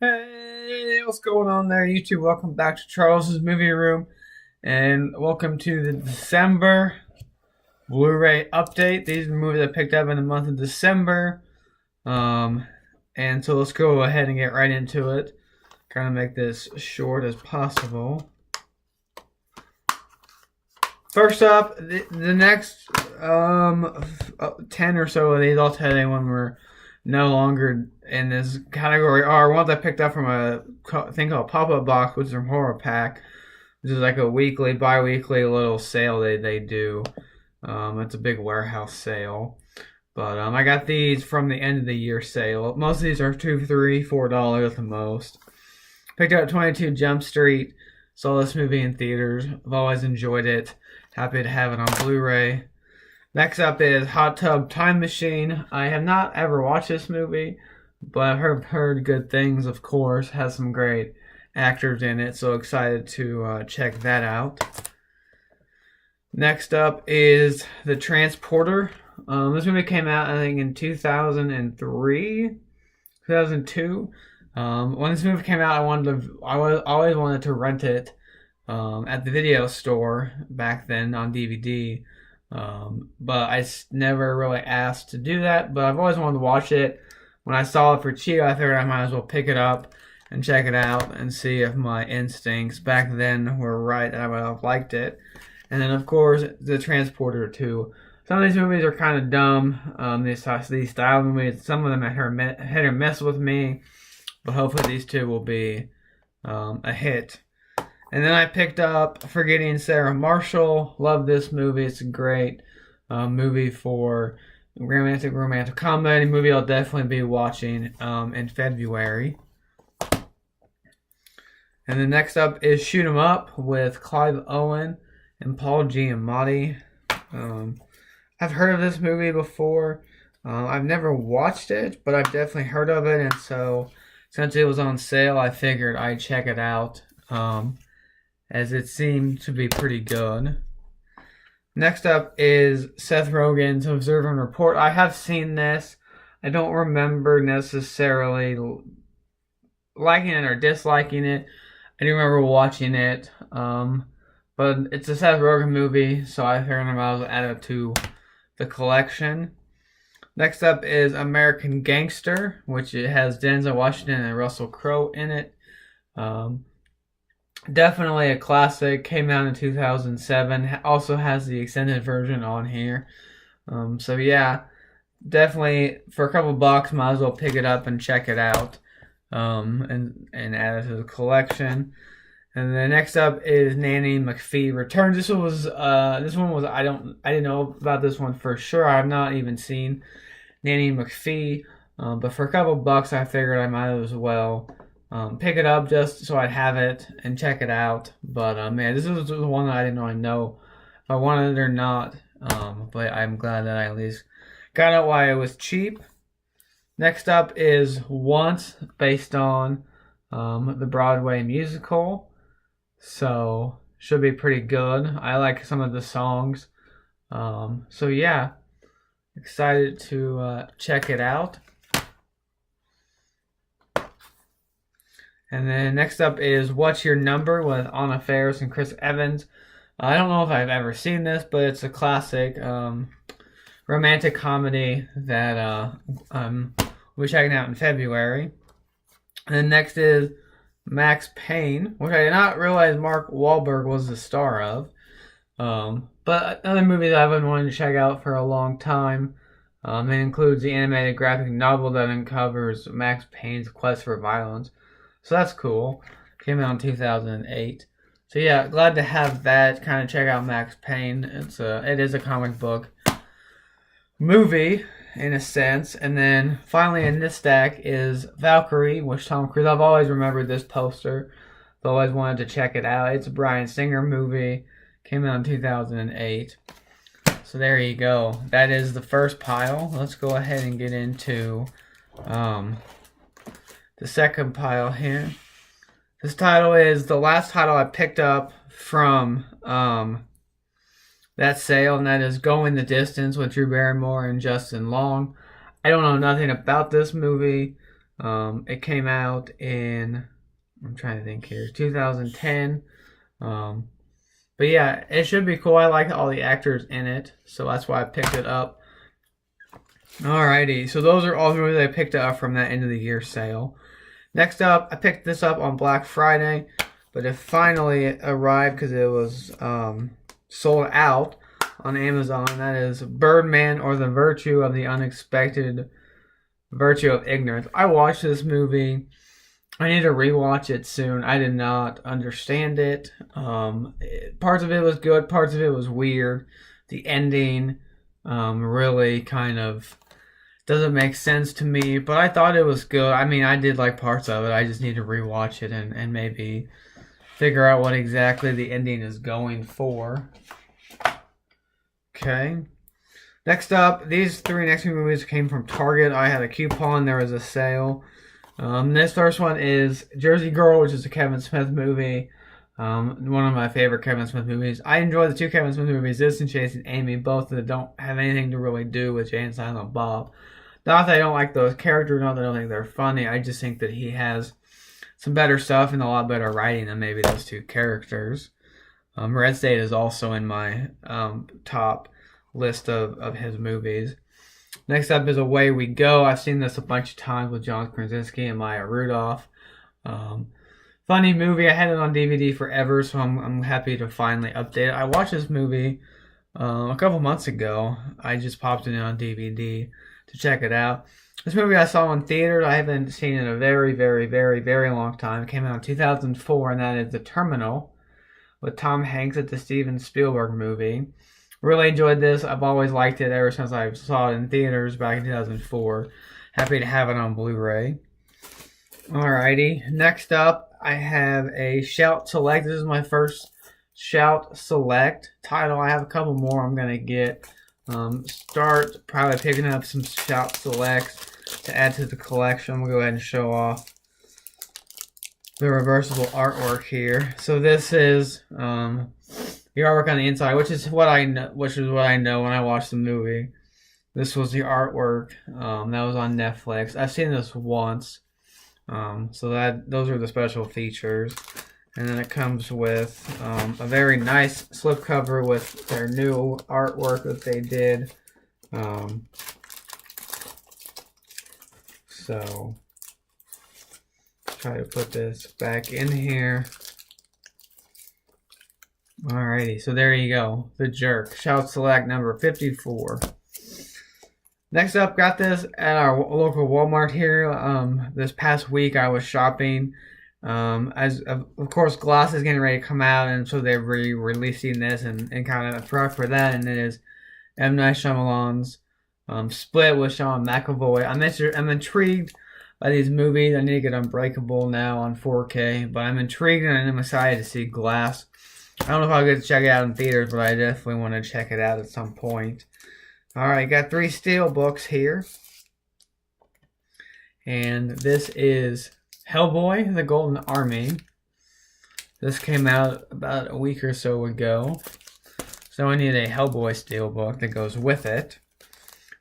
Hey, what's going on there, YouTube? Welcome back to Charles's Movie Room, and welcome to the December Blu-ray update. These are the movies I picked up in the month of December, um, and so let's go ahead and get right into it. Trying to make this short as possible. First up, the next 10 or so of these, I'll tell you when we're no longer in this category, are ones I picked up from a thing called Pop-Up Box, which is a horror pack. This is like a weekly, bi-weekly little sale they do. It's a big warehouse sale. But I got these from the end of the year sale. Most of these are $2, $3, $4 at the most. Picked up 22 Jump Street. Saw this movie in theaters. I've always enjoyed it. Happy to have it on Blu-ray. Next up is Hot Tub Time Machine. I have not ever watched this movie, but I've heard good things, of course. Has some great actors in it, so excited to check that out. Next up is The Transporter. This movie came out, I think, in 2003, 2002. When this movie came out, I always wanted to rent it at the video store back then on DVD. But I never really asked to do that. But I've always wanted to watch it. When I saw it for cheap, I figured I might as well pick it up and check it out and see if my instincts back then were right and I would have liked it. And then, of course, The Transporter 2. Some of these movies are kind of dumb. These style movies, some of them are hit or miss with me. But hopefully these two will be a hit. And then I picked up Forgetting Sarah Marshall. Love this movie. It's a great movie for romantic comedy movie. I'll definitely be watching in February. And then next up is Shoot 'Em Up with Clive Owen and Paul Giamatti. I've heard of this movie before. I've never watched it, but I've definitely heard of it. And so since it was on sale, I figured I'd check it out. As it seemed to be pretty good. Next up is Seth Rogen's Observe and Report. I have seen this. I don't remember necessarily liking it or disliking it. I do remember watching it. But it's a Seth Rogen movie, so I figured I might as well add it to the collection. Next up is American Gangster, which it has Denzel Washington and Russell Crowe in it. Definitely a classic. Came out in 2007. Also has the extended version on here. So yeah, definitely for a couple bucks, might as well pick it up and check it out. And add it to the collection. And then next up is Nanny McPhee Returns. This one was I didn't know about this one for sure. I have not even seen Nanny McPhee. But for a couple bucks, I figured I might as well pick it up just so I'd have it and check it out. But man, this was the one that I didn't really know if I wanted it or not. But I'm glad that I at least got it while it was cheap. Next up is Once, based on the Broadway musical. So should be pretty good. I like some of the songs. So yeah, excited to check it out. And then next up is What's Your Number with Anna Faris and Chris Evans. I don't know if I've ever seen this, but it's a classic romantic comedy that we'll be checking out in February. And then next is Max Payne, which I did not realize Mark Wahlberg was the star of. But another movie that I've been wanting to check out for a long time. It includes the animated graphic novel that uncovers Max Payne's quest for violence. So that's cool. Came out in 2008. So yeah, glad to have that. Kind of check out Max Payne. It is a comic book movie in a sense. And then finally in this stack is Valkyrie, which Tom Cruise. I've always remembered this poster. I've always wanted to check it out. It's a Bryan Singer movie. Came out in 2008. So there you go. That is the first pile. Let's go ahead and get into the second pile here. This title is the last title I picked up from that sale, and that is Going the Distance with Drew Barrymore and Justin Long. I don't know nothing about this movie. It came out in, I'm trying to think here, 2010. Um, but yeah, it should be cool. I like all the actors in it, so that's why I picked it up. Alrighty, so those are all the movies I picked up from that end of the year sale. Next up, I picked this up on Black Friday, but it finally arrived because it was sold out on Amazon. That is Birdman, or The Virtue of the Unexpected Virtue of Ignorance. I watched this movie. I need to rewatch it soon. I did not understand it. Parts of it was good, parts of it was weird. The ending really kind of doesn't make sense to me, but I thought it was good. I mean, I did like parts of it. I just need to rewatch it and maybe figure out what exactly the ending is going for. Okay. Next up, these three next few movies came from Target. I had a coupon. There was a sale. This first one is Jersey Girl, which is a Kevin Smith movie. One of my favorite Kevin Smith movies. I enjoy the two Kevin Smith movies, this and Chasing Amy, both that don't have anything to really do with Jay and Silent Bob. Not that I don't like those characters, not that I don't think they're funny. I just think that he has some better stuff and a lot better writing than maybe those two characters. Red State is also in my top list of his movies. Next up is Away We Go. I've seen this a bunch of times with John Krasinski and Maya Rudolph. Funny movie. I had it on DVD forever, so I'm happy to finally update it. I watched this movie a couple months ago. I just popped it in on DVD to check it out. This movie I saw in theaters. I haven't seen it in a very, very, very, very long time. It came out in 2004, and that is The Terminal with Tom Hanks. It's the Steven Spielberg movie. Really enjoyed this. I've always liked it ever since I saw it in theaters back in 2004. Happy to have it on Blu-ray. Alrighty. Next up, I have a Shout Select. This is my first Shout Select title. I have a couple more I'm going to get. Start probably picking up some Shout Selects to add to the collection. We'll go ahead and show off the reversible artwork here. So this is the artwork on the inside, which is what I know when I watched the movie. This was the artwork that was on Netflix. I've seen this once, so those are the special features. And then it comes with a very nice slipcover with their new artwork that they did. So try to put this back in here. Alrighty, so there you go. The Jerk. Shout Select number 54. Next up, got this at our local Walmart here. This past week I was shopping. As of course, Glass is getting ready to come out, and so they're re-releasing this and kind of prep for that. And it is M. Night Shyamalan's Split with Sean McAvoy. I'm intrigued by these movies. I need to get Unbreakable now on 4K, but I'm intrigued and I'm excited to see Glass. I don't know if I'll get to check it out in theaters, but I definitely want to check it out at some point. Alright, got 3 steel books here. And this is Hellboy, The Golden Army. This came out about a week or so ago. So I need a Hellboy steelbook that goes with it.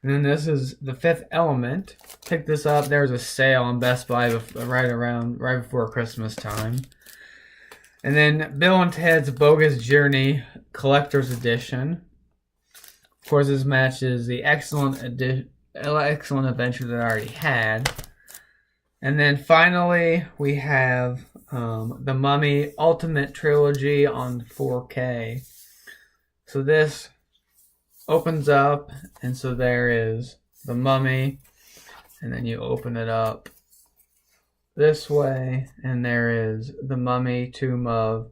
And then this is The Fifth Element. Picked this up. There was a sale on Best Buy right before Christmas time. And then Bill and Ted's Bogus Journey Collector's Edition. Of course, this matches the excellent adventure that I already had. And then finally, we have The Mummy Ultimate Trilogy on 4K. So this opens up, and so there is The Mummy, and then you open it up this way, and there is The Mummy, Tomb of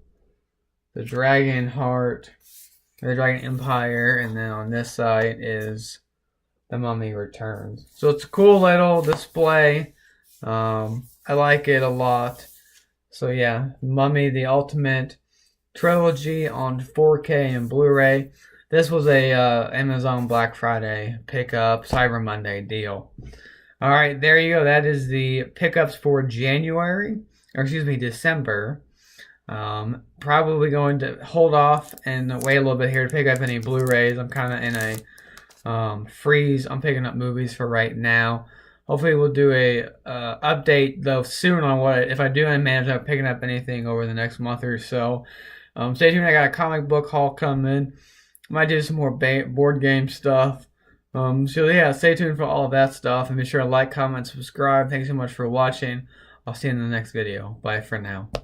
the Dragon Heart, the Dragon Empire, and then on this side is The Mummy Returns. So it's a cool little display. I like it a lot. So yeah, Mummy, the Ultimate Trilogy on 4K and Blu-ray. This was a Amazon Black Friday pickup, Cyber Monday deal. Alright, there you go. That is the pickups for December. Probably going to hold off and wait a little bit here to pick up any Blu-rays. I'm kind of in a freeze. I'm picking up movies for right now. Hopefully we'll do a update though soon on what if I do manage up picking up anything over the next month or so. Stay tuned. I got a comic book haul coming. Might do some more board game stuff. So yeah, stay tuned for all of that stuff, and be sure to like, comment, subscribe. Thanks so much for watching. I'll see you in the next video. Bye for now.